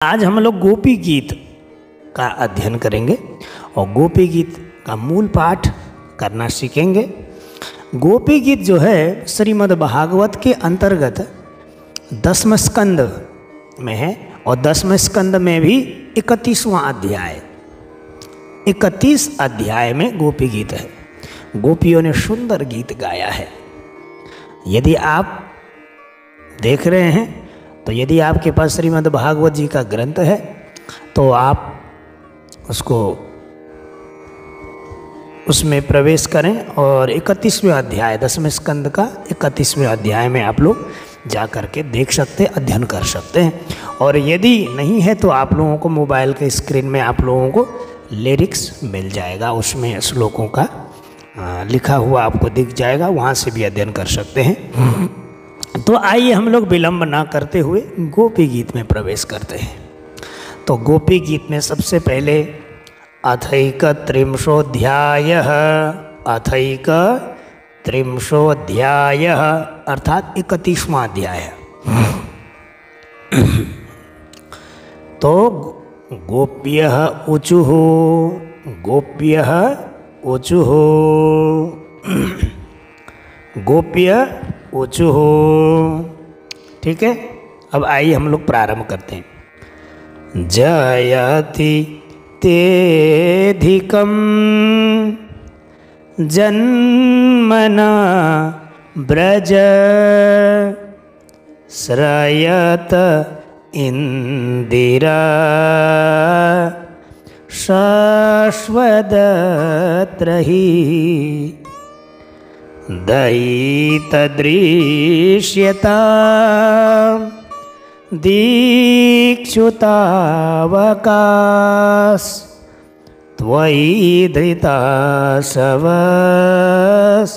आज हम लोग गोपी गीत का अध्ययन करेंगे और गोपी गीत का मूल पाठ करना सीखेंगे। गोपी गीत जो है श्रीमद् भागवत के अंतर्गत 10वें स्कंद में है और 10वें स्कंद में भी 31वां अध्याय 31 अध्याय में गोपी गीत है। गोपियों ने सुंदर गीत गाया है। यदि आप देख रहे हैं तो यदि आपके पास श्रीमद् भागवत जी का ग्रंथ है तो आप उसमें प्रवेश करें और 31वें अध्याय 10वें स्कंद का 31वें अध्याय में आप लोग जा कर के देख सकते हैं, अध्ययन कर सकते हैं। और यदि नहीं है तो आप लोगों को मोबाइल के स्क्रीन में आप लोगों को लिरिक्स मिल जाएगा, उसमें श्लोकों का लिखा हुआ आपको दिख जाएगा, वहाँ से भी अध्ययन कर सकते हैं। तो आइए हम लोग विलंब ना करते हुए गोपी गीत में प्रवेश करते हैं। तो गोपी गीत में सबसे पहले अथैक त्रिंशोऽध्याय अर्थात 31वां अध्याय। तो गोप्यः ऊचुः गोप्य ऊचुः। ठीक है, अब आइए हम लोग प्रारंभ करते हैं। जयति तेधिकं जन्मना ब्रज श्रयत इंदिरा शाश्वतत्रही दयितदृश्यता दीक्षुतावकाश त्वयि धृताशवस्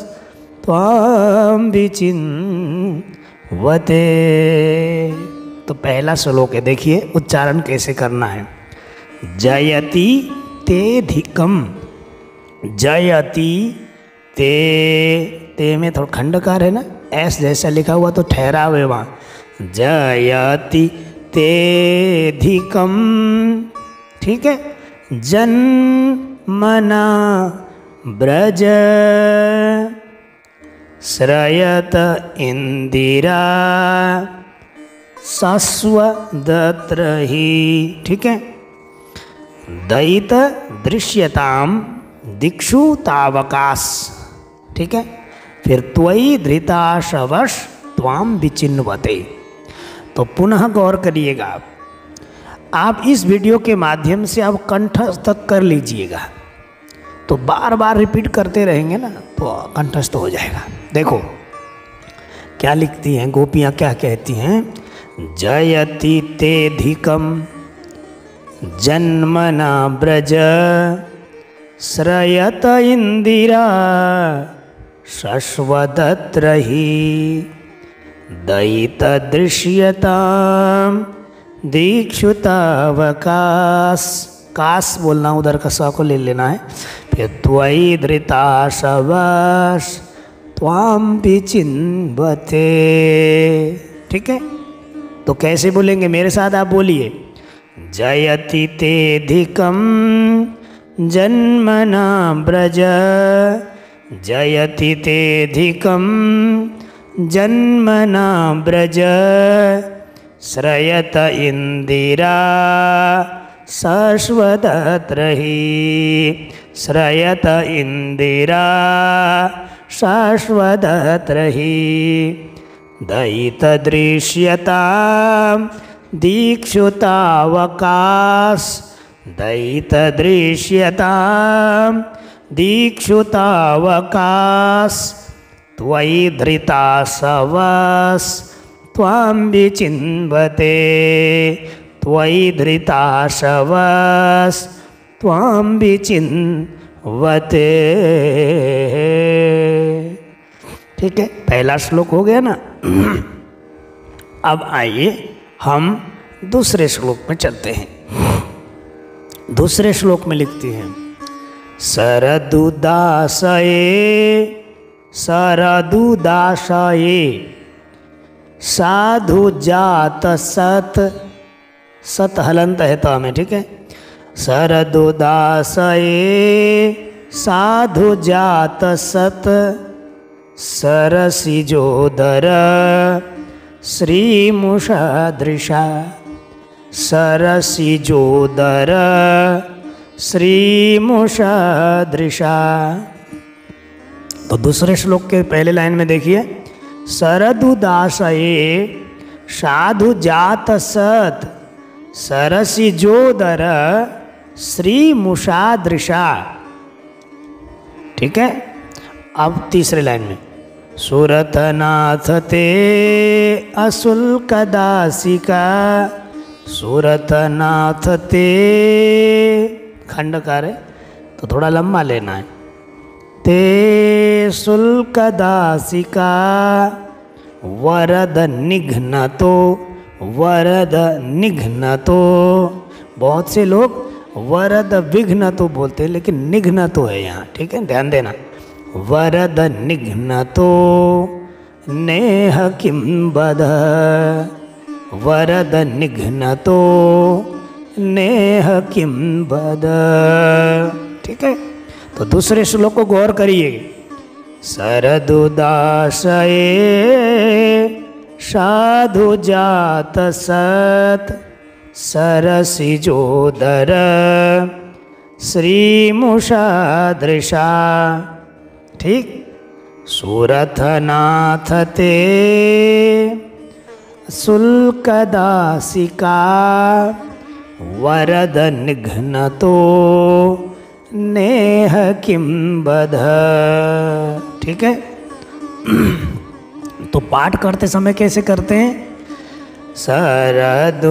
त्वां विचिन्वते। तो पहला श्लोक है, देखिए उच्चारण कैसे करना है। जयति तेधिकम, जयति ते में थोड़ा खंडकार है ना, एस जैसा लिखा हुआ तो ठहराव है वहाँ। जयति तेधिकम, ठीक है। जन्मना ब्रज श्रयत इंदिरा शाश्वतत्रही, ठीक है। दयित दृश्यताम दिक्षु तावकाश, ठीक है। फिर त्वयि धृताशवश त्वां विचिन्वते। तो पुनः गौर करिएगा, आप इस वीडियो के माध्यम से आप कंठस्थ कर लीजिएगा, तो बार बार रिपीट करते रहेंगे ना तो कंठस्थ हो जाएगा। देखो क्या लिखती हैं गोपियाँ, क्या कहती हैं। जयति तेधिकम जन्मना ब्रज श्रयत इंदिरा शाश्वतत्रही दयितदृश्यतां दीक्षुतावकाश। काश बोलना, उधर का सा को ले लेना है। फिर त्वयि धृताशवश त्वां विचिन्वते, ठीक है। तो कैसे बोलेंगे, मेरे साथ आप बोलिए। जयति तेधिकं जन्मना ब्रज जयति तेधिकं जन्मना ब्रज श्रयत इंदिरा शाश्वतत्रही श्रयत इंदिरा शाश्वतत्रही दयितदृश्यतां दीक्षुतावकाश दयितदृश्यतां दीक्षुतावकाश त्वयि धृताशवस् त्वां विचिन्वते त्वयि धृताशवस् त्वां विचिन्वते। ठीक है, पहला श्लोक हो गया ना। अब आइए हम दूसरे श्लोक में चलते हैं। दूसरे श्लोक में लिखती हैं, शरदुदासये साधु जात सत सत हलंत है तो हमें, ठीक है। सरदुदासये साधु जात सत सरसिजोदर श्रीमुषादृशा, सरसिजोदर श्रीमुषादृशा। तो दूसरे श्लोक के पहले लाइन में देखिए, सरदुदासये साधु जात सत सरसिजोदर श्रीमुषादृशा, ठीक है। अब तीसरे लाइन में, सुरतनाथ ते अशुल्कदासिका, सुरतनाथ ते खंडकार है तो थोड़ा लंबा लेना है, ते शुल्कदासिका वरद निघ्नतो, वरद निघ्नतो। बहुत से लोग वरद विघ्नतो बोलते हैं लेकिन निघ्नतो है यहाँ, ठीक है, ध्यान देना। वरद निघ्नतो नेह किं बद, वरद निघ्नतो नेह किं बद, ठीक है। तो दूसरे श्लोक को गौर करिए, सरदुदासये साधु जात सत सरसिजोदर श्रीमुषादृशा, ठीक। सुरथनाथ ते शुल्कदासिका वरद निघ्नतो नेह किं बध, ठीक है। तो पाठ करते समय कैसे करते हैं, सरदुदासये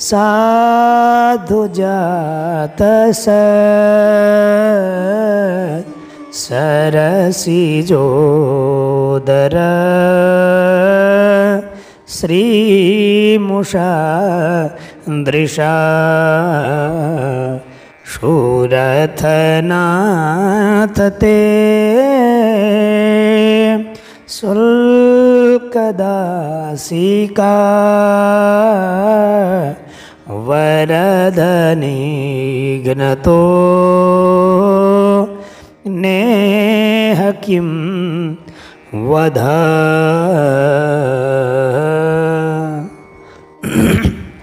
साधु जात सत सरसिजोदर श्रीमुषादृशा, शूरथनाथ ते शुल्कदासिका वरद निघ्नतो नेह किं वध,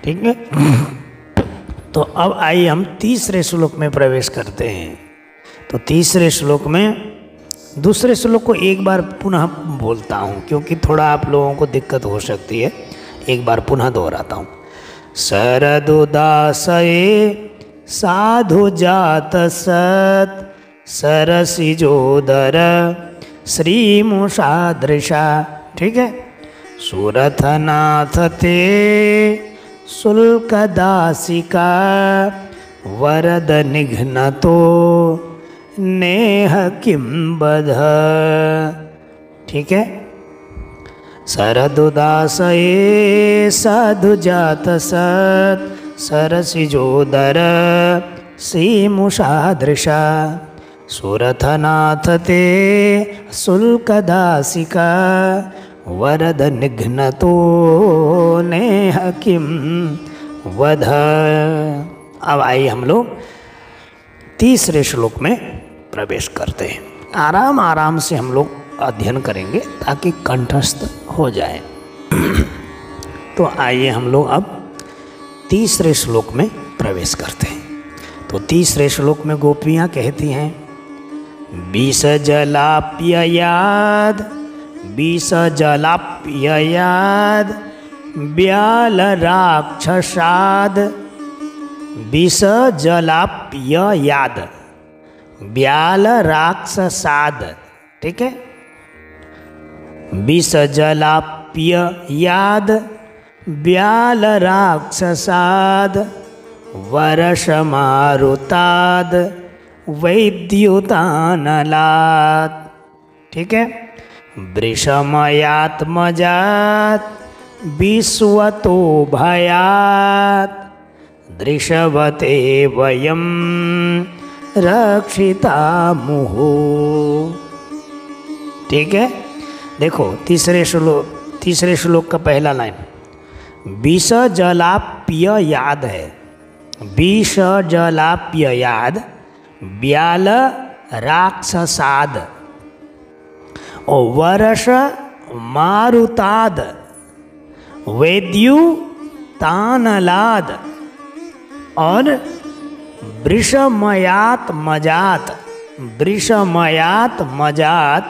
ठीक है। तो अब आइए हम तीसरे श्लोक में प्रवेश करते हैं। तो तीसरे श्लोक में, दूसरे श्लोक को एक बार पुनः बोलता हूँ क्योंकि थोड़ा आप लोगों को दिक्कत हो सकती है, एक बार पुनः दोहराता हूँ। सरदुदासये साधु जात सत सरसिजोदर श्रीमुषादृशा, ठीक है। सुरथनाथ ते शुल्कदासिका वरद निघ्नतो नेह किं बध, ठीक है। सरदुदासये साधु जात सत सरसिजोदर श्रीमुषादृशा, सुरथनाथ ते शुल्कदासिका वरद निघ्नतो नेह किं वध। अब आइए हम लोग तीसरे श्लोक में प्रवेश करते हैं। आराम आराम से हम लोग अध्ययन करेंगे ताकि कंठस्थ हो जाए। तो आइए हम लोग अब तीसरे श्लोक में प्रवेश करते हैं। तो तीसरे श्लोक में गोपियाँ कहती हैं, विष जलाप्ययाद विष जलाप्ययाद ब्याल राक्षसाद, विष जलाप्ययाद ब्याल राक्षसाद, ठीक है। विष जलाप्ययाद ब्याल राक्षसाद वर्षमारुताद वैद्युतानलात्, ठीक है। वृषमयात्मजात विश्वतो भयात दृशवते वयं रक्षितामुः, ठीक है। देखो तीसरे श्लोक तीसरे श्लोक का पहला लाइन, विष जलाप्ययाद है, विष जलाप्ययाद व्याल राक्षसाद और वर्ष मारुताद वैद्युतानलाद और वृषमयात मजात, वृषमयात मजात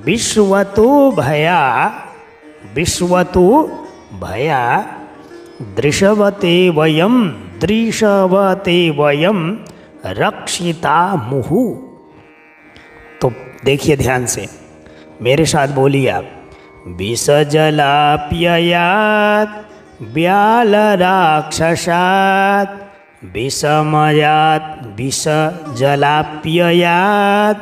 विश्वतो भया, विश्वतो भया दृशवते वयम, दृशवते वयम रक्षिता मुहु। तो देखिए ध्यान से, मेरे साथ बोलिए आप, विष जलाप्ययात व्याल राक्षसात विषमयात, विष जलाप्ययात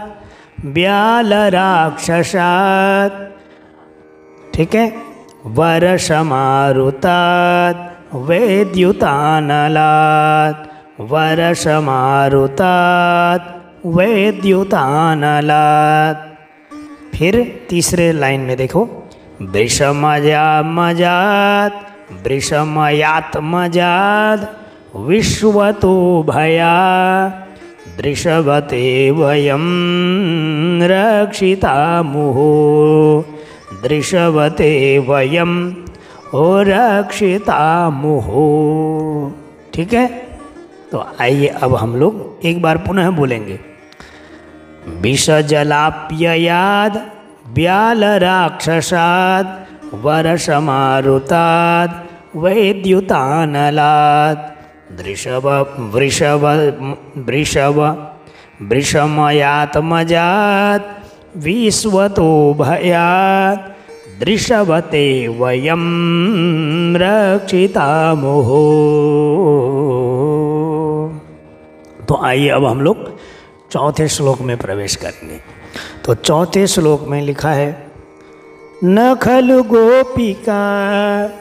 व्याल राक्षसात, ठीक है, वर्षमारुतात् वैद्युतानलात्, वर्षमारुतात् वैद्युतानलात्। फिर तीसरे लाइन में देखो, वृषमयामजात, वृषमयात्मजात विश्वतो भया दृशवते वयं रक्षिता मुहो, दृशवते वयं ओ रक्षिता मुहो। ठीक है, तो आइए अब हम लोग एक बार पुनः बोलेंगे, विष जलाप्ययाद व्याल राक्षसाद वर्षमारुताद वैद्युतानलाद दृशव वृषव वृषव वृषमयात्मजात विश्वतो भयात दृशवते वयं रक्षिता मुहो। तो आइए अब हम लोग चौथे श्लोक में प्रवेश करेंगे। तो चौथे श्लोक में लिखा है, न खलु गोपिका,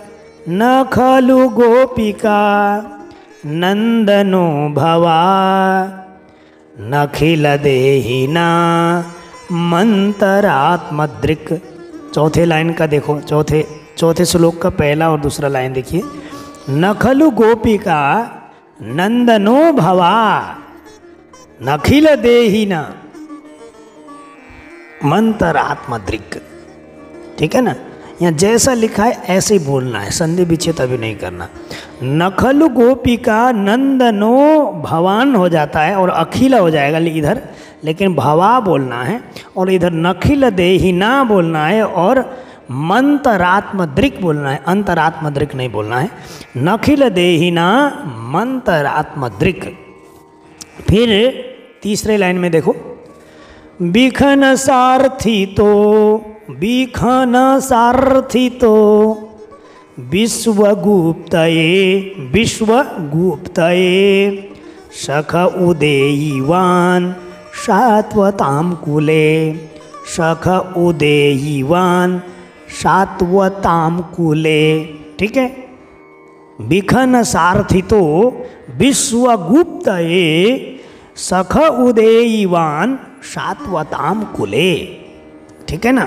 न खलु गोपिका नंदनो भवा नखिल देहिना मंतरात्मदृक्। चौथे लाइन का देखो, चौथे श्लोक का पहला और दूसरा लाइन देखिए, न खलु गोपिका नंदनो भवा नखिल देहिना मंतरात्मदृक्। ठीक है ना, यहाँ जैसा लिखा है ऐसे ही बोलना है, संधि विच्छेद अभी नहीं करना। नखलु गोपिका नंदनो भवान हो जाता है और अखिल हो जाएगा इधर, लेकिन भवा बोलना है और इधर नखिल देहिना बोलना है और मंतरात्मदृक् बोलना है, अंतरात्मदृक् नहीं बोलना है। नखिल देहिना मंतरात्मदृक्। फिर तीसरे लाइन में देखो, बिखन सारथितो, बिखन सारथितो विश्वगुप्तये, विश्वगुप्तये सख उदेयिवान सात्वतां कुले, सख उदेयिवान सात्वतां कुले। ठीक है, बिखन सारथितो विश्वगुप्तये सख उदेयिवान सात्वतां कुले। ठीक है ना,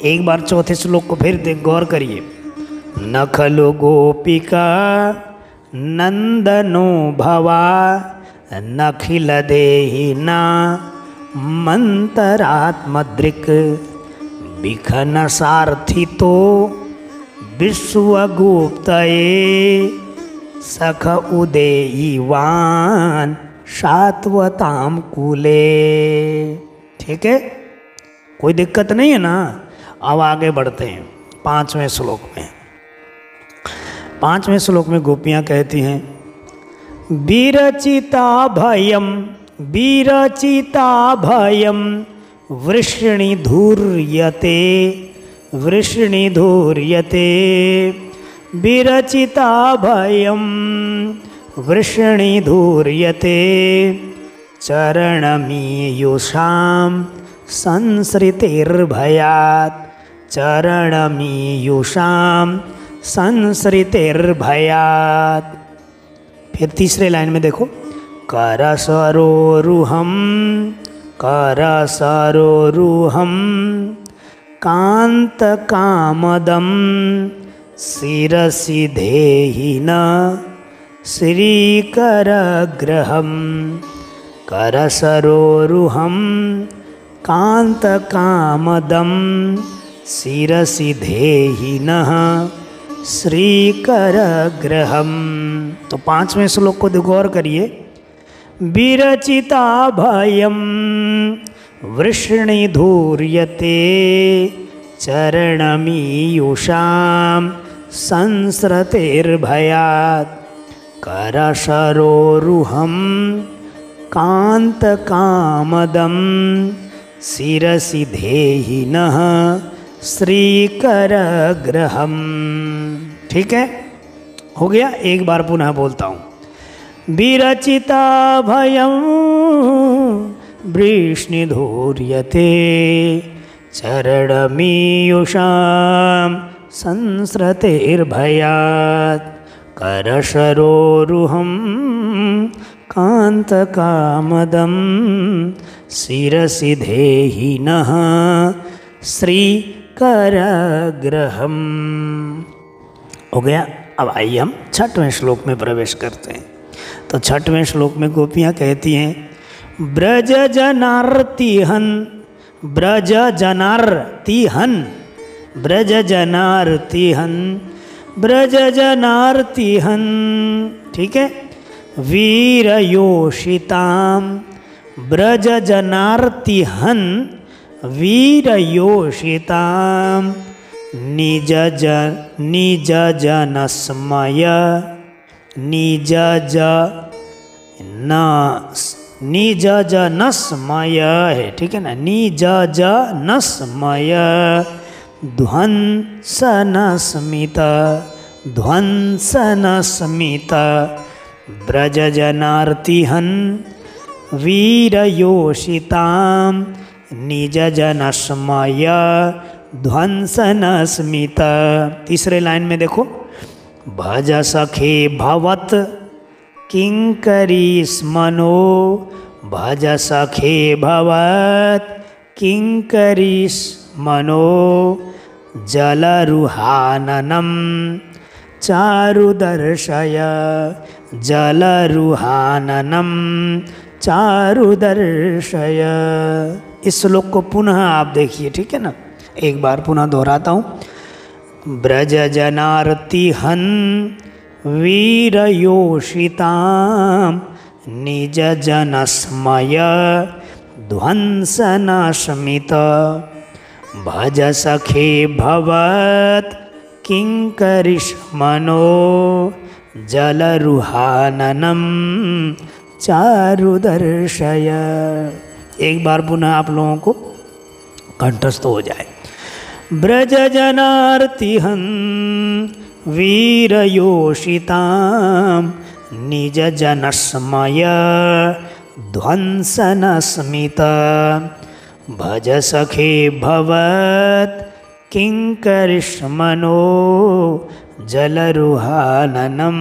एक बार चौथे श्लोक को फिर गौर करिए, न खलु गोपिका नंदनो भवा नखिल देहिना मंतरात्मदृक् बिखन सारथितो विश्वगुप्तये सख उदेयिवान सात्वतां कुले। ठीक है, कोई दिक्कत नहीं है ना। अब आगे बढ़ते हैं पांचवें श्लोक में। पांचवें श्लोक में गोपियाँ कहती हैं, विरचिता भयम, विरचिता भयम वृष्णिधूर्यते, वृष्णिधूर्यते विरचिता भयम वृष्णिधूर्यते चरणमीयुषां संसृतिर्भयात्, चरणमीयुषां संसृतिर्भयात्। फिर तीसरे लाइन में देखो, करसरोरुहं, करसरोरुहं कान्तकामदं शिरसि धेहि न श्रीकरग्रहं करसरोरुहं कान्तकामदं शिरसि धेहि नः श्रीकरग्रहं। तो 5वें श्लोक को गौर करिए। विरचिता भयं वृष्णिधूर्यते चरणमीयुषां संसृतेर्भयात् करसरोरुहं कान्तकामदं शिरसि धेहि नः श्रीकरग्रहं। ठीक है, हो गया। एक बार पुनः बोलता हूँ। विरचिता भयं वृष्णिधूर्यते चरणमीयुषां संसृतेर्भयात् करसरोरुहं कान्तकामदं शिरसि धेहि नः श्रीकरग्रहं। हो गया। अब आइए हम 6वें श्लोक में प्रवेश करते हैं। तो 6वें श्लोक में गोपियाँ कहती हैं, ब्रज जनार्तिहन, ब्रज जनार्तिहन, ब्रज जनार्तिहन, ब्रज जनार्तिहन। ठीक है। वीरयोषिताम, ब्रज जनार्तिहन वीरयोषिताम निज जनस्मय, निज जनस्मय है। ठीक है ना। निज जनस्मय ध्वंसनस्मित, ध्वंसनस्मित ब्रज जनार्तिहन वीरयोषिताम निज जनस्मय ध्वंसनस्मित। तीसरे लाइन में देखो, भज सखे भवत किंकरीस्मनो, भज सखे भवत किंकरीस्मनो जलरुहाननं चारुदर्शय, जलरुहाननं चारुदर्शय। इस श्लोक को पुनः आप देखिए। ठीक है ना। एक बार पुनः दोहराता हूँ। ब्रज जनार्तिहन वीरयोषिताम निज जनस्मय ध्वंसनस्मित भज सखे भवत किंकरिष्मनो जलरुहाननं चारुदर्शय। एक बार पुनः आप लोगों को कंठस्थ हो जाए। ब्रज जनार्तिहन वीरयोषिताम निज जनस्मय ध्वंसनस्मित भज सखे भवत किंकरिष्मनो जलरुहाननं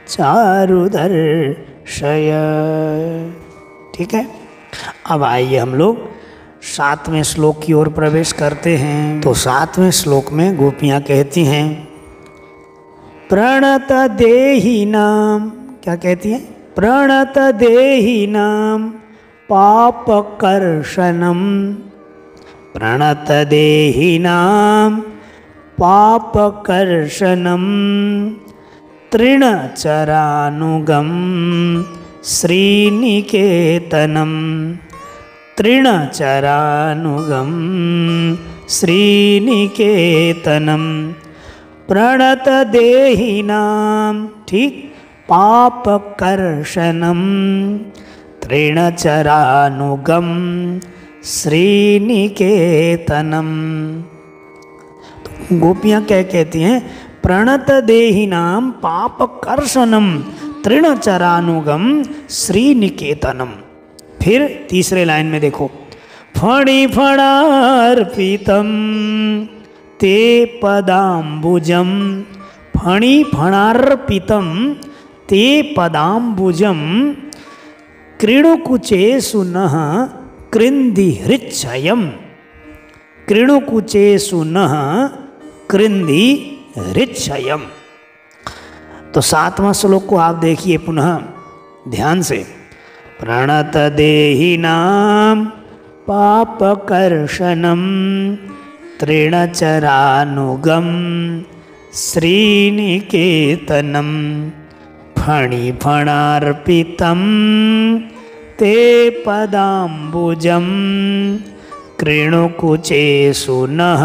चारुदर्शय। ठीक है। अब आइए हम लोग 7वें श्लोक की ओर प्रवेश करते हैं। तो 7वें श्लोक में गोपियाँ कहती हैं, प्रणत देहिनाम, क्या कहती हैं? प्रणत देहिनाम पापकर्षणम, प्रणत देहिनाम पापकर्षणम तृणचरानुगम श्रीनिकेतनम, तृणचरानुगम श्रीनिकेतनम प्रणत देहिनाम। ठीक। पापकर्षणम तृणचरानुगम श्रीनिकेतनम। तो गोपियाँ क्या कहती हैं? प्रणत देहिनाम पापकर्षणम तृणचरानुगम श्रीनिकेतनम। फिर तीसरे लाइन में देखो, फणिफणार्पितम ते पदाम्बुजम, फणिफणार्पितम ते पदाम्बुजम क्रीडुकुचे सुनः कृन्दिहृच्छयम, कृणुकुचेषु नः कृन्धि हृच्छयम्। तो 7वां श्लोक को आप देखिए पुनः ध्यान से। प्रणतदेहिनां पापकर्षणं तृणचरानुगं श्रीनिकेतनं फणिफणार्पितं ते पदाम्बुजं कृणुकुचेषु नः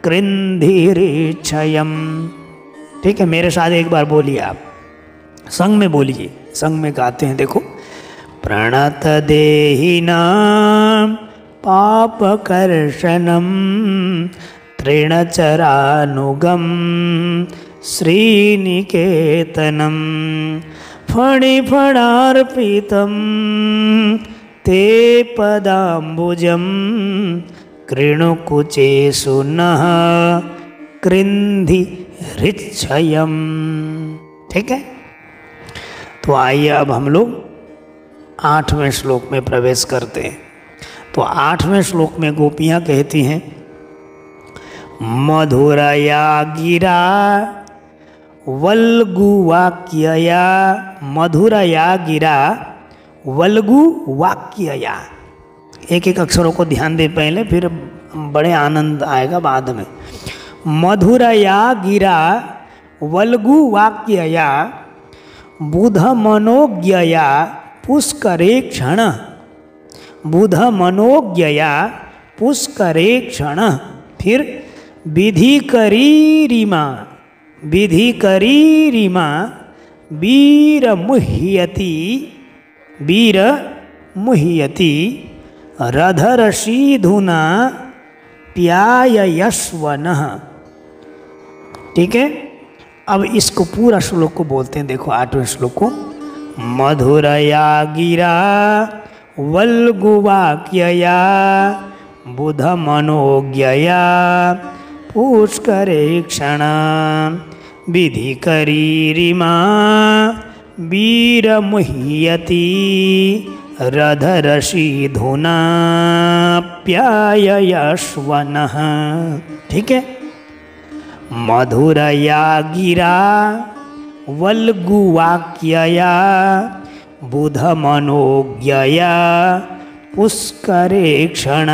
कृन्धिरिच्छयम्। ठीक है, मेरे साथ एक बार बोलिए, आप संग में बोलिए, संग में गाते हैं। देखो, प्रणतदेहिनां पापकर्षणं तृणचरानुगं श्रीनिकेतनं फणिफणार्पितं ते पदाम्बुजं कृणुकुचेषु नः कृन्धिरिच्छयम्। ठीक है, तो आइए अब हम लोग 8वें श्लोक में प्रवेश करते हैं। तो 8वें श्लोक में गोपियाँ कहती हैं, मधुरया गिरा वल्गुवाक्यया, मधुरया गिरा वल्गुवाक्यया। एक एक अक्षरों को ध्यान दे पहले, फिर बड़े आनंद आएगा बाद में। मधुरया गिरा वल्गुवाक्यया बुधमनोज्ञया पुष्करे क्षण, बुधमनोज्ञया पुष्करे क्षण। फिर विधिकरीरिमा, विधिकरीरिमा वीरमुह्यति, वीरमुह्यति रधरशीधुना प्याययस्वनः। ठीक है, अब इसको पूरा श्लोक को बोलते हैं। देखो 8वें श्लोक को, मधुरया गिरा वल्गुवाक्यया बुधमनोज्ञया पुष्करे क्षण विधिकरीरिमा वीरमुह्यति रधरशीधुना प्याययस्वनः। ठीक है, मधुरया गिरा वल्गुवाक्यया बुधमनोज्ञया पुष्करे क्षण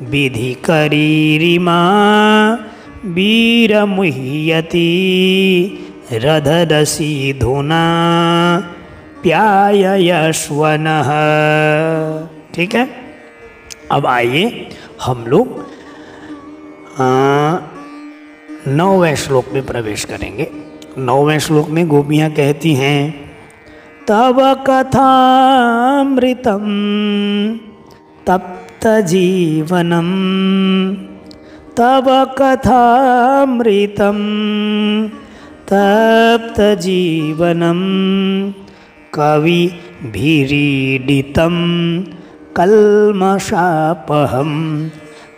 विधिकरीरिमा वीरमुह्यति रधरशीधुना प्याययस्वनः। ठीक है, अब आइए हम लोग 9वें श्लोक में प्रवेश करेंगे। 9वें श्लोक में गोपियाँ कहती हैं, तव कथामृतं तप्त जीवनम, तव कथामृतं तप्त जीवनम कविभिरीडितं कल्मषापहं,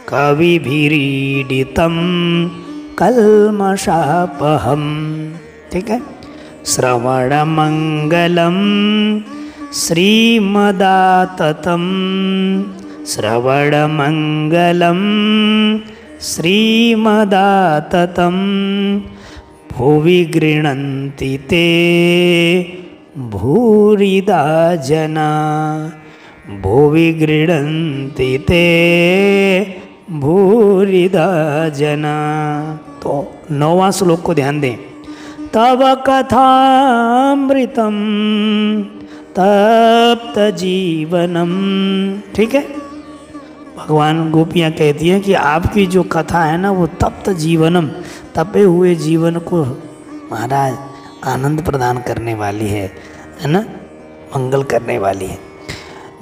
कविभिरीडितं कल्मषापहं। ठीक है, श्रवणमंगलम श्रीमदाततं, श्रवणमंगलम श्रीमदाततं भुवि गृह्णन्ति ते भूरिदा जना, भुवि गृह्णन्ति ते भूरिदा जना। तो 9वां श्लोक को ध्यान दें, तव कथामृतं तप्त जीवनम। ठीक है, भगवान गोपियाँ कहती हैं कि आपकी जो कथा है ना, वो तप्त जीवनम, तपे हुए जीवन को महाराज आनंद प्रदान करने वाली है ना, मंगल करने वाली है।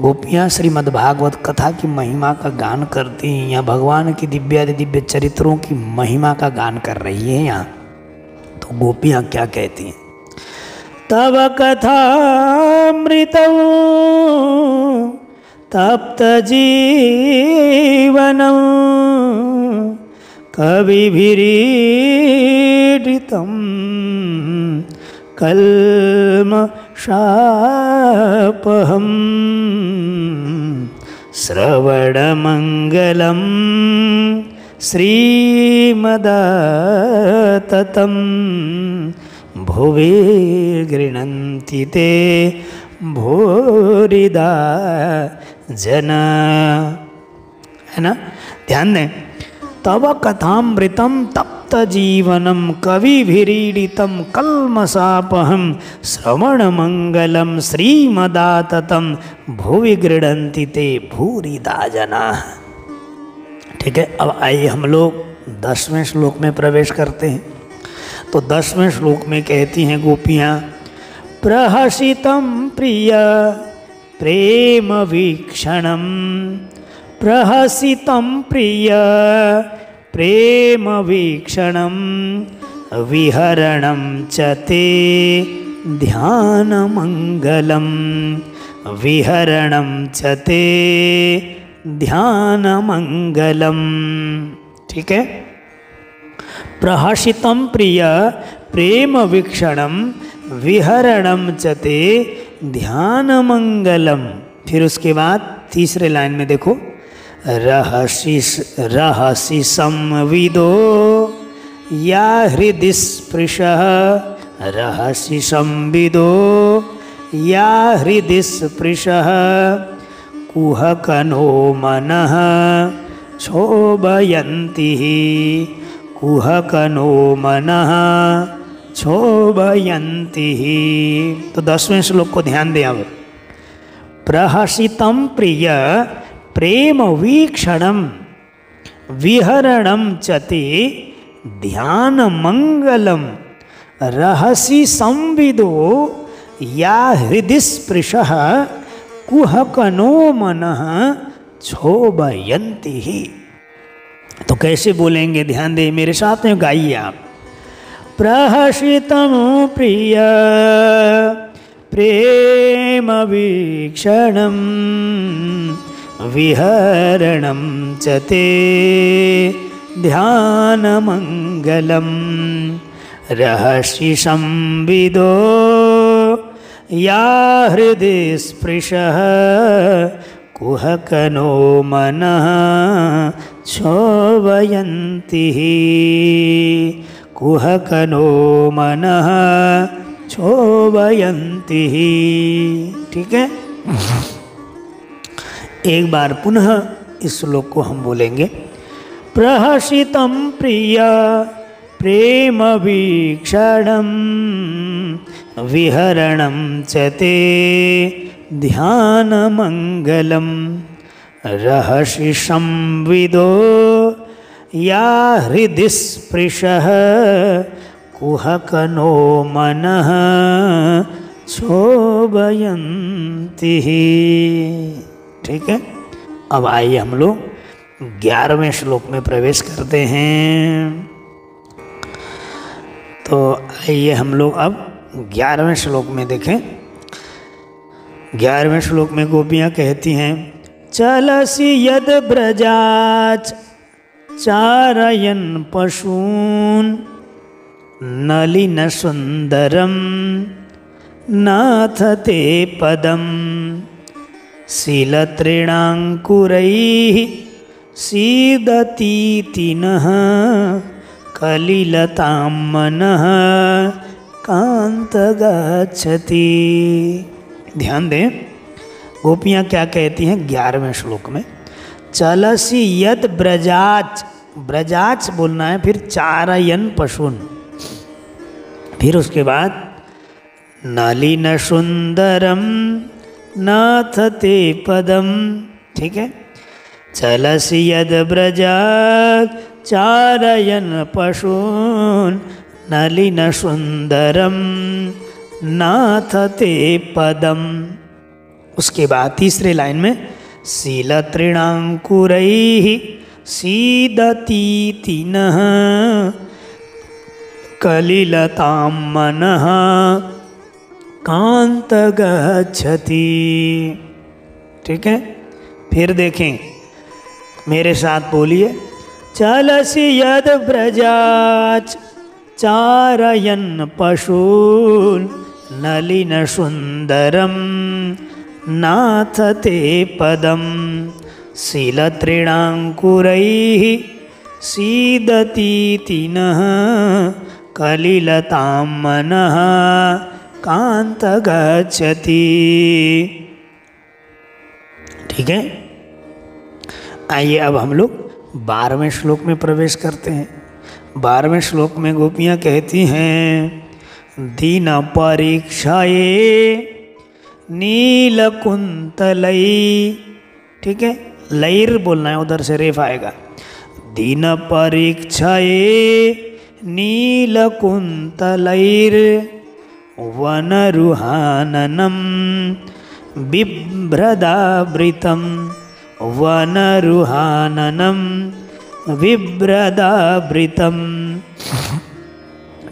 गोपियाँ श्रीमद्भागवत कथा की महिमा का गान करती हैं, यहाँ भगवान की दिव्य चरित्रों की महिमा का गान कर रही है यहाँ। तो गोपियाँ क्या कहती हैं, तव कथामृतं तप्त जीवनं कविभिरीडितं कल्मषापहं श्रवणमङ्गलं श्रीमदाततं भुवि गृह्णन्ति ते भूरिदा जना। है ना, ध्यान दें। तव कथामृतं तप्त जीवनं कविभिरीडितं कल्मषापहं श्रवणमंगलम श्रीमदाततं भुवि गृह्णन्ति ते भूरिदा जना। ठीक है, अब आइए हम लोग 10वें श्लोक में प्रवेश करते हैं। तो 10वें श्लोक में कहती हैं गोपियाँ, प्रहसितं प्रिय प्रेम वीक्षणं, प्रहसितं प्रिय प्रेम वीक्षणं विहरणं च ते ध्यानमंगलम, विहरणं च ते ध्यानमंगलम। ठीक है, प्रहसितं प्रिय प्रेम वीक्षणं विहरणं च ते ध्यानमंगलम। फिर उसके बाद तीसरे लाइन में देखो, रहसि संविदो या हृदि स्पृशः, रहसि संविदो या हृदि स्पृशः कुहकनो मनः क्षोभयन्ति, कुहकनो मनः क्षोभयन्ति। तो 10वें श्लोक को ध्यान दें अब। प्रहसितं प्रिय प्रेम वीक्षणं विहरणं च ते ध्यानमंगलम, रहसि संविदो या हृदि स्पृशः कुहकनो मनः क्षोभयन्ति। तो कैसे बोलेंगे, ध्यान दें, मेरे साथ में गाइए आप। प्रहसितं प्रिय प्रेम वीक्षणं विहरणं च ते ध्यानमंगलम, रहसि संविदो या हृदि स्पृशः कुहकनो मनः क्षोभयन्ति, कुहकनो मनः क्षोभयन्ति। ठीक है, एक बार पुनः इस श्लोक को हम बोलेंगे। प्रहसितं प्रिय प्रेम वीक्षणं विहरणं च ते ध्यानमंगलम, रहसि संविदो या हृदि स्पृशः कुहकनो मनः क्षोभयन्ति। ठीक है, अब आइए हम लोग 11वें श्लोक में प्रवेश करते हैं। तो आइए हम लोग अब 11वें श्लोक में देखें। 11वें श्लोक में गोपियाँ कहती हैं, चलसि यद ब्रजाच चारयन् पशून् नलिन सुंदरम नाथ ते पदम, शीलतृणांकुरैः सीदतीति नः कलिलतां मनः कांत गच्छति। ध्यान दें, गोपियाँ क्या कहती हैं 11वें श्लोक में, चलसि यद ब्रजाच, ब्रजाच बोलना है, फिर चारयन पशुन, फिर उसके बाद नलिन सुंदरम नाथ ते पदम। ठीक है, चलसि यद ब्रजाच चारयन पशून नलिन सुंदरम नाथ ते पदम। उसके बाद तीसरे लाइन में शीलतृणांकुरैः सीदतीति नः कलिलतां मनः कांत गच्छति। ठीक है, फिर देखें, मेरे साथ बोलिए, चलसि यद ब्रजाच चारयन् पशून् नलिन सुंदरम नाथ ते पदम, शीलतृणाङ्कुरैः सीदतीति नः कलिलतां मनः कान्त गच्छति। ठीक है, आइए अब हम लोग 12वें श्लोक में प्रवेश करते हैं। 12वें श्लोक में गोपियाँ कहती हैं दीन परीक्षाए नीलकुंतलई। ठीक है, लैर बोलना है, उधर से रेफ आएगा। दीन परीक्षाए नीलकुंतलैर वनरुहाननं बिभ्रदावृतं वनरुहाननं विभ्रदावृतं।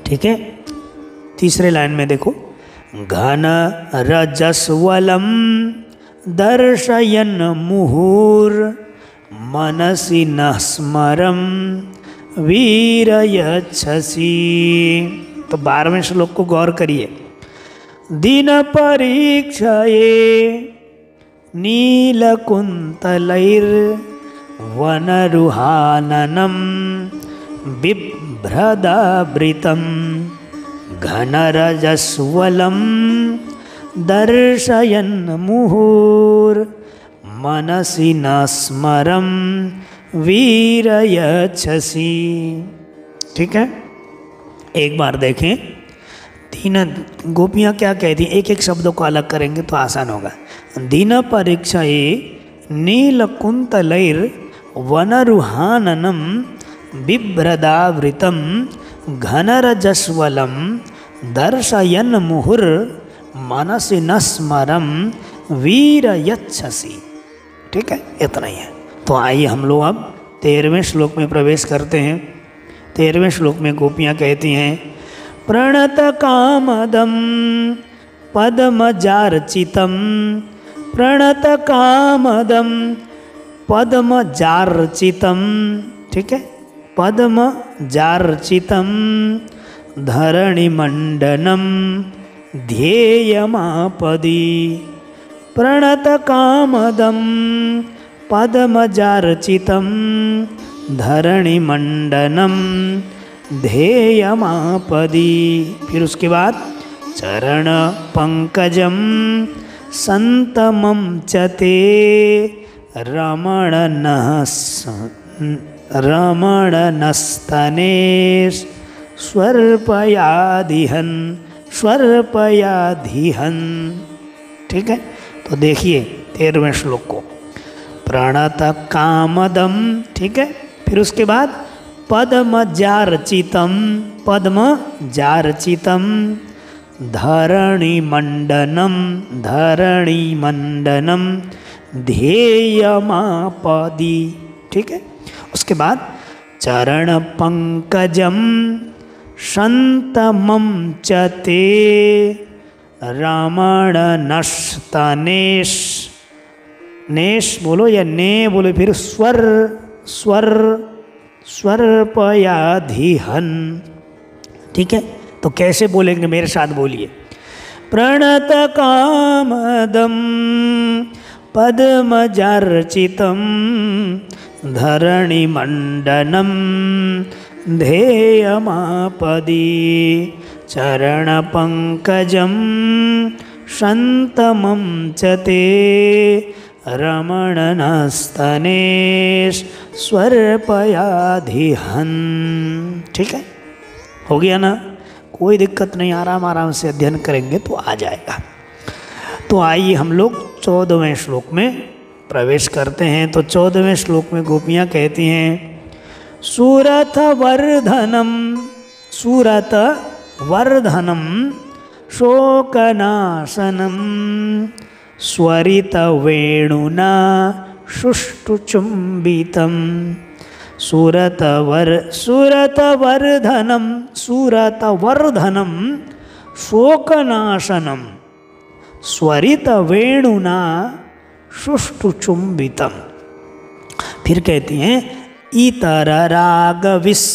ठीक है, तीसरे लाइन में देखो, घन रजस्वलम दर्शयन मुहुर मनसि न स्मरम वीरयच्छसि। तो 12वें श्लोक को गौर करिए। दीन परीक्षये नीलकुंतलैर वनरुहाननं बिभ्रदावृतं घनरजस्वलं दर्शयन् मुहुर मनसि न स्मरं वीरयच्छसि। ठीक है, एक बार देखें, दीन गोपियाँ क्या कहती हैं, एक एक शब्दों को अलग करेंगे तो आसान होगा। दीन परीक्षाये नीलकुंतलैर वनरुहाननं बिभ्रदावृतं घनरजस्वलं दर्शयन् मुहुर मनसि न स्मरं वीरयच्छसि। ठीक है, इतना ही है। तो आइए हम लोग अब 13वें श्लोक में प्रवेश करते हैं। 13वें श्लोक में गोपियाँ कहती हैं प्रणत कामदं पद्मजार्चितं प्रणत कामदं पद्मजार्चितं। ठीक है, पद्मजार्चितं धरणिमण्डनं ध्येयमापदि। प्रणत कामदं पद्मजार्चितं धरणिमण्डनं ध्येयमापदि। फिर उसके बाद चरण पंकजं संतमं च ते रमणनस्तनेश स्वर्पयादिहन् स्वर्पयाधिहन्। ठीक है, तो देखिए 13वें श्लोक को, प्रणत कामदम। ठीक है, फिर उसके बाद पद्मजार्चितं पद्मजार्चितं धरणिमण्डनं धरणिमण्डनं ध्येयमापदि। ठीक है, उसके बाद चरण पंकजं संतमं च ते रमणनस्तनेश। नेश बोलो या ने बोलो, फिर स्वर स्वर स्वर्पयाधिहन। ठीक है, तो कैसे बोलेंगे, मेरे साथ बोलिए। प्रणत कामदं पद्मजार्चितं धरणिमण्डनं ध्येयमापदि। चरणपङ्कजं संतमं च ते रमणनस्तनेश स्वर्पयाधिहन्। ठीक है, हो गया ना, कोई दिक्कत नहीं, आराम आराम से अध्ययन करेंगे तो आ जाएगा। तो आइए हम लोग 14वें श्लोक में प्रवेश करते हैं। तो 14वें श्लोक में गोपियाँ कहती हैं सुरथवर्धनं सुरथवर्धनं शोकनाशनं स्वरितवेणुना सुष्ठुचुम्बितं। सुरतवर्धनं सुरतवर्धनं शोकनाशनं स्वरितवेणुना सुष्ठुचुम्बितं। फिर कहती हैं इतर रागविस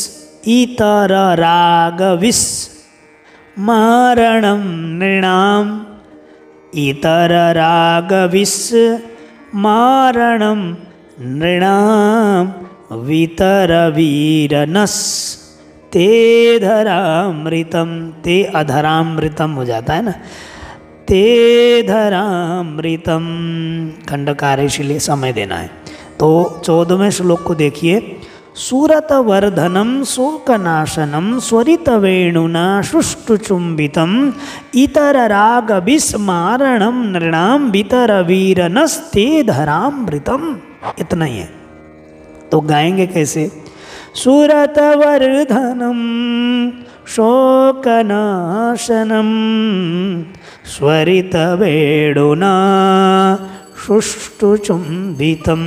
मारणं नृणाम् इतर रागविस मारणं नृणाम वितरवीरनस ते धरामृतम, ते अधरामृतम हो जाता है ना, ते धरामृतम खंडकार, इसलिए समय देना है। तो 14वें श्लोक को देखिए। सूरतवर्धनम शोकनाशनम स्वरित वेणुना शुष्टुचुंबितम इतर राग विस्मारणम नृणाम वितरवीरनस्ते धरामृतम। इतना ही है। तो गाएंगे कैसे? सूरतवर्धनम शोकनाशनम स्वरित वेणुना शुष्टुचुंबितम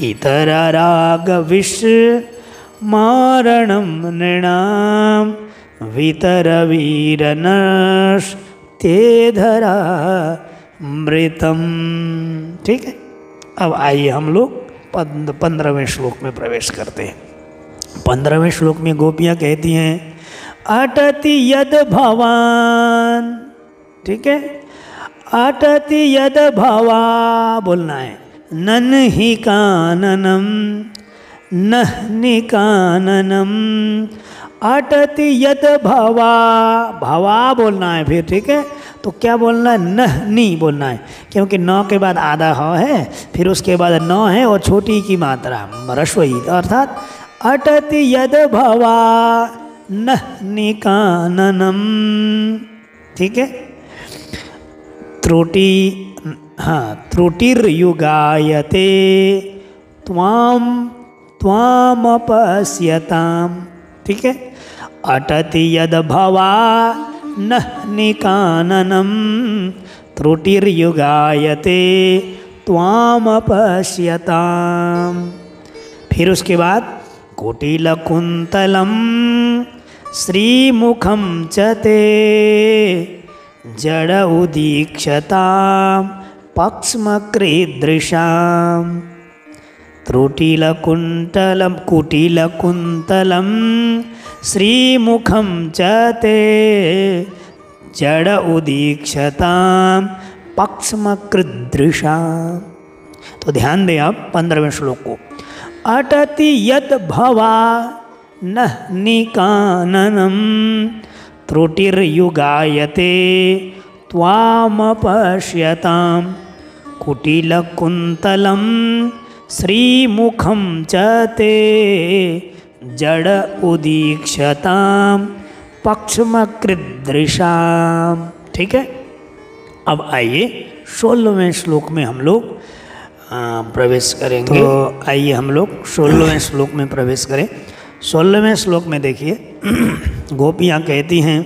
इतर राग विस्मारणम नृणाम वितरवीरनस्ते धरामृतम। ठीक है। अब आइए हम लोग 15वें श्लोक में प्रवेश करते हैं। 15वें श्लोक में गोपियाँ कहती हैं अटति यद भवान। ठीक है। अटति यद भवा बोलना है, नन्हि काननम नह्नि काननम अटति यद भवा, भवा बोलना है फिर। ठीक है। तो क्या बोलना है? नह्नि बोलना है, क्योंकि नौ के बाद आधा ह है, फिर उसके बाद नौ है और छोटी की मात्रा रस्वई, अर्थात अटति यद भवा नह्नि काननम। ठीक है। त्रुटि, हाँ, त्रुटिर्युगायते त्वाम त्वामपश्यताम। ठीक है। अटति यद भवा नह्नि काननम त्रुटिर्युगायते त्वामपश्यताम। फिर उसके बाद कुटिलकुंतलम श्रीमुखम च ते जड़ उदीक्षताम पक्ष्मकृदृशाम। त्रुटिलकुंतलम कुटिलकुंतलम श्रीमुखम च ते जड़ उदीक्षताम पक्ष्मकृदृशाम। तो ध्यान दें आप 15वें श्लोक को। अटति यद भवा नह्नि काननम त्रुटिर्युगायते त्वामपश्यताम कुटिलकुंतलम श्रीमुखम च ते जड़ उदीक्षताम पक्ष्मकृदृशाम। ठीक है। अब आइए 16वें श्लोक में हम लोग प्रवेश करेंगे। तो आइए हम लोग 16वें श्लोक में प्रवेश करें। 16वें श्लोक में देखिए गोपियाँ कहती हैं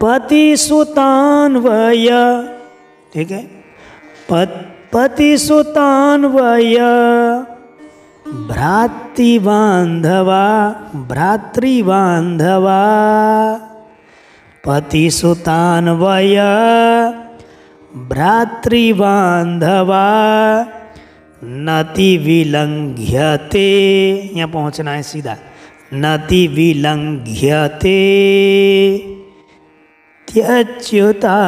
पति सुतान्वय। ठीक है। पति सुतान्वय भ्रातृबान्धवा भ्रातृबान्धवा पति सुतान्वय भ्रातृबान्धवा नति विलंघ्यते। यहाँ पहुँचना है सीधा। नति विलंघ्यते त्यच्युता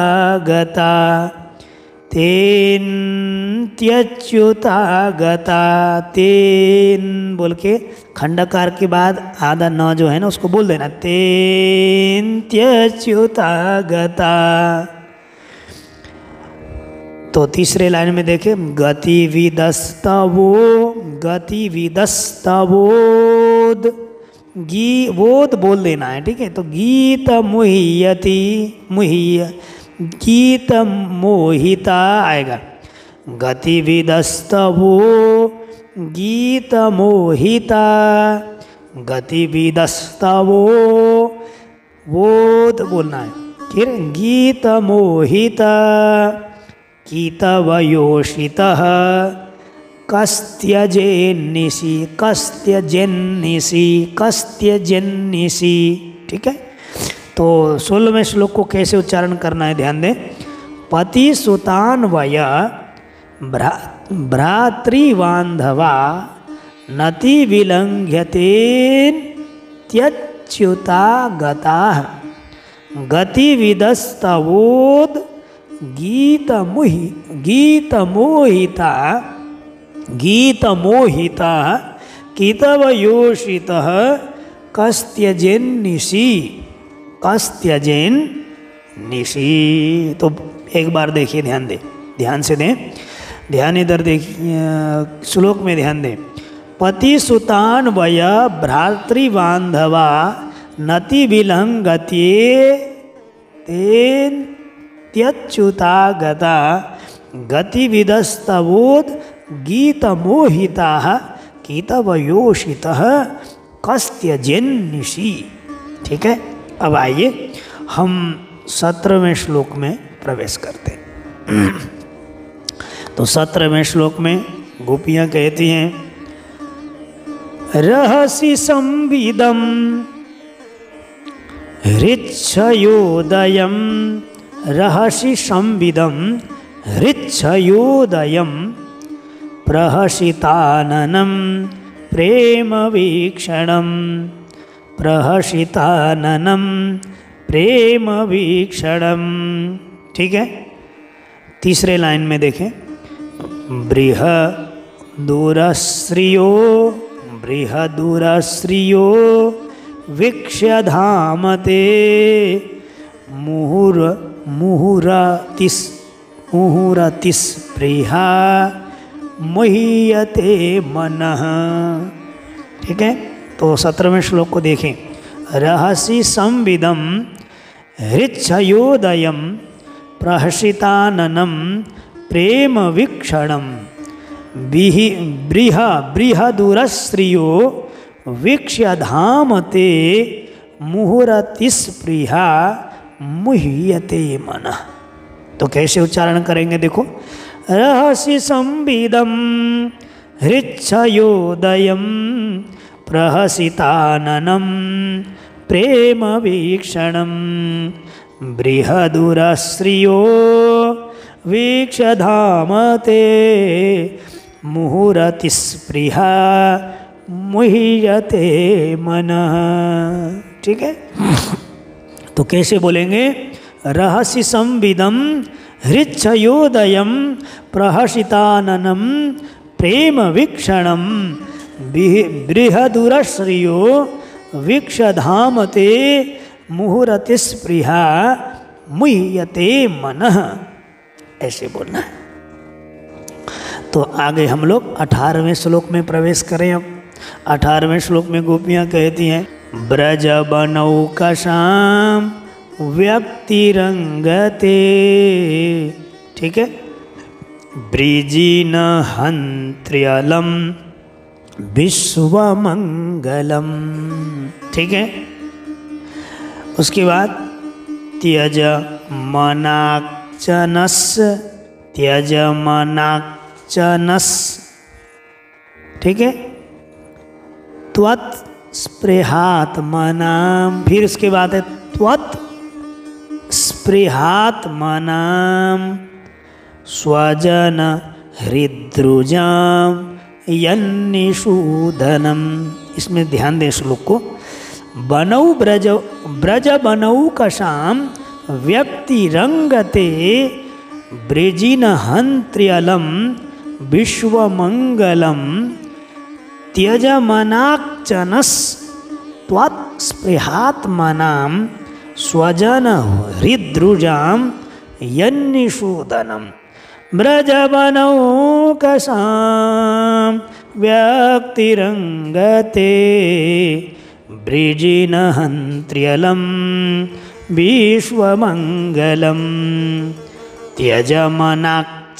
गता तेन त्यच्युता गता तेन बोल के खंडकार के बाद आधा न जो है ना उसको बोल देना, तेन त्यच्युता गता। तो तीसरे लाइन में देखे गतिविदस्तवो गतिविदस्तवोद वोद बोल देना है। ठीक है। तो गीत मुह्यति मुह्य गीत मोहिता आएगा। गतिविदस्तवो गीत मोहिता गतिविदस्तवो वोद बोलना है। फिर गीत मोहिता कीतवयोषितः कस्त्यजेन्निसि कस्त्यजेन्निसि कस्त्यजेन्निसि। ठीक है। तो 16वें श्लोक को कैसे उच्चारण करना है ध्यान दें। पति सुतान्वय भ्रातृबान्धवा नति विलंघ्यतेन त्यच्युता गताः गतिविदस्तवोद गीत मोहिता गीतमोहिता कितवयोषितः कस्त्यजेन निशि, कस्त्यजेन निशि। तो एक बार देखिए, ध्यान दें, ध्यान से दें, ध्यान इधर देखिए, श्लोक में ध्यान दें। पति सुतान वय भ्रातृबांधवा नति विलंगत्ये तेन त्यच्युता गता गतिविदस्तवोद गीतमोहिताः कितवयोषितः कस्त्यजेन निशि। ठीक है, अब आइए हम 17वें श्लोक में प्रवेश करते हैं। तो 17वें श्लोक में गोपियाँ कहती हैं, रहसि संविदं हृच्छयोदयं, रहसि संविदं हृच्छयोदयं प्रहसिताननं प्रेमवीक्षणं, प्रहसिताननं प्रेमवीक्षणं। ठीक है, तीसरे लाइन में देखें, बृहदूरश्रियो, बृहदूरश्रियो वीक्ष्य धामते मुहुरतिस्पृहा मुह्यते मनः। ठीक है, तो 17वें श्लोक को देखें। रहसि संविदं हृच्छयोदयं प्रहसिताननं प्रेम वीक्षणं बृहदूरश्रियो वीक्ष्य धामते मुहुरतिस्पृहा मुह्यते मनः। तो कैसे उच्चारण करेंगे, देखो, रहसि संविदं हृच्छयोदयं प्रहसिताननं प्रेम वीक्षणं बृहदूरश्रियो वीक्ष्य धामते मुहुरतिस्पृहा मुह्यते मनः। ठीक है, तो कैसे बोलेंगे, रहसि संविदं हृच्छयोदयं प्रहसिताननं प्रेम वीक्षणं बृहदूरश्रियो वीक्ष्य धामते मुहुरतिस्पृहा मुह्यते मनः, ऐसे बोलना है। तो आगे हम लोग 18वें श्लोक में प्रवेश करें। अब 18वें श्लोक में गोपियाँ कहती हैं, ब्रज बनौकसां व्यक्तिरंगते। ठीक है, ब्रिजिन हंत्र्यलम विश्वमंगलम। ठीक है, उसके बाद त्यज मनाक्चनस, त्यज मनाक्चनस। ठीक है, त्वत् स्पृहात्मनां, फिर उसके बाद है त्वत् स्पृहात्मनां स्वजन हृद्रुजां यन्निषूदनम। इसमें ध्यान दें श्लोक को। बनौ ब्रज, ब्रज बनौ कशां व्यक्तिरंगते ब्रिजिन हंत्र्यलम विश्वमंगलम त्यजमनाक्चनस त्वत् स्पृहात्मनां स्वजन हृद्रुजां यन्निषूदनम। ब्रज बनौकसां व्यक्तिरंगते ब्रिजिन हंत्र्यलम विश्वमंगलम त्यजमनाक्चनस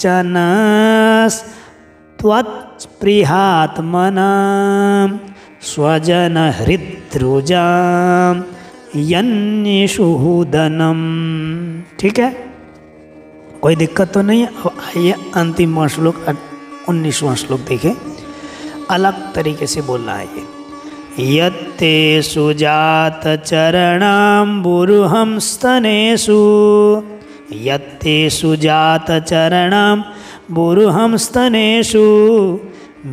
त्वत्स्पृहात्मनां स्वजन हृद्रुजां यन्निषूदनम। ठीक है, कोई दिक्कत तो नहीं है। अब आइए अंतिम श्लोक 19वां श्लोक देखें, अलग तरीके से बोलना है ये। यत्ते सुजात चरणाम्बुरुहं स्तनेषु, यत्ते सुजात चरणाम्बुरुहं स्तनेषु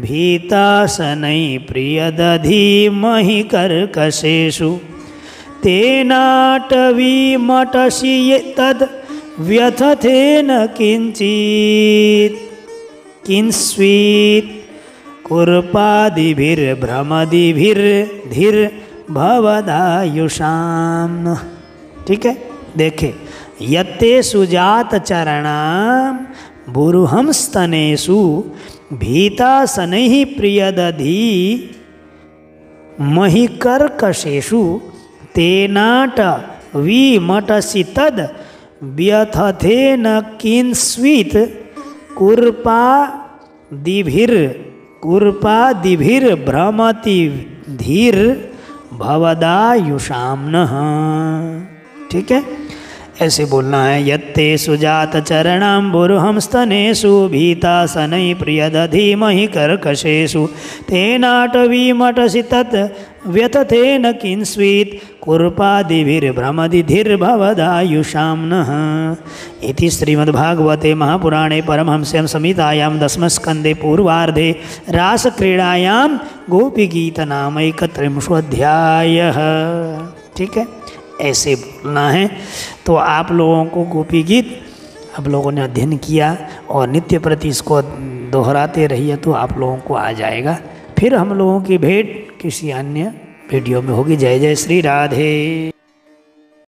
भीतासनै प्रियदधीमहि कर्कशेषु तेनाटवीमटसि तद् व्यथथेन किंचित् किंस्वीत् कुर्पादिभिर्भ्रमदिभिर्धिर भवदायुषाम। ठीक है, देखे यत्ते सुजात चरणाम बुरुहंस्तनेषु भीतासनैः प्रियदधी महिकर्कशेषु तेनाट विमटसि तद व्यथथेन किंस्वित् कुर्पादिभिर्भ्रमति धीर भवदायुषाम नः। ठीक है, ऐसे बोलना है। यत्ते सुजात चरणाम्बुरुहंस्तनेषु भीतासनै प्रियदधीमहि कर्कशेषु तेनाटवीमटसि तत् व्यथथेन किंस्वित् कुर्पादिभिर्भ्रमदिधिर्भवदायुषां नः। इति श्रीमद्भागवते महापुराणे परमहंस्यां संहितायां दशमस्कन्धे पूर्वार्धे रासक्रीडायां गोपीगीतनामैकत्रिंशोऽध्यायः। ठीक है, ऐसे बोलना है। तो आप लोगों को गोपी गीत आप लोगों ने अध्ययन किया और नित्य प्रति इसको दोहराते रहिए तो आप लोगों को आ जाएगा। फिर हम लोगों की भेंट किसी अन्य वीडियो में होगी। जय जय श्री राधे।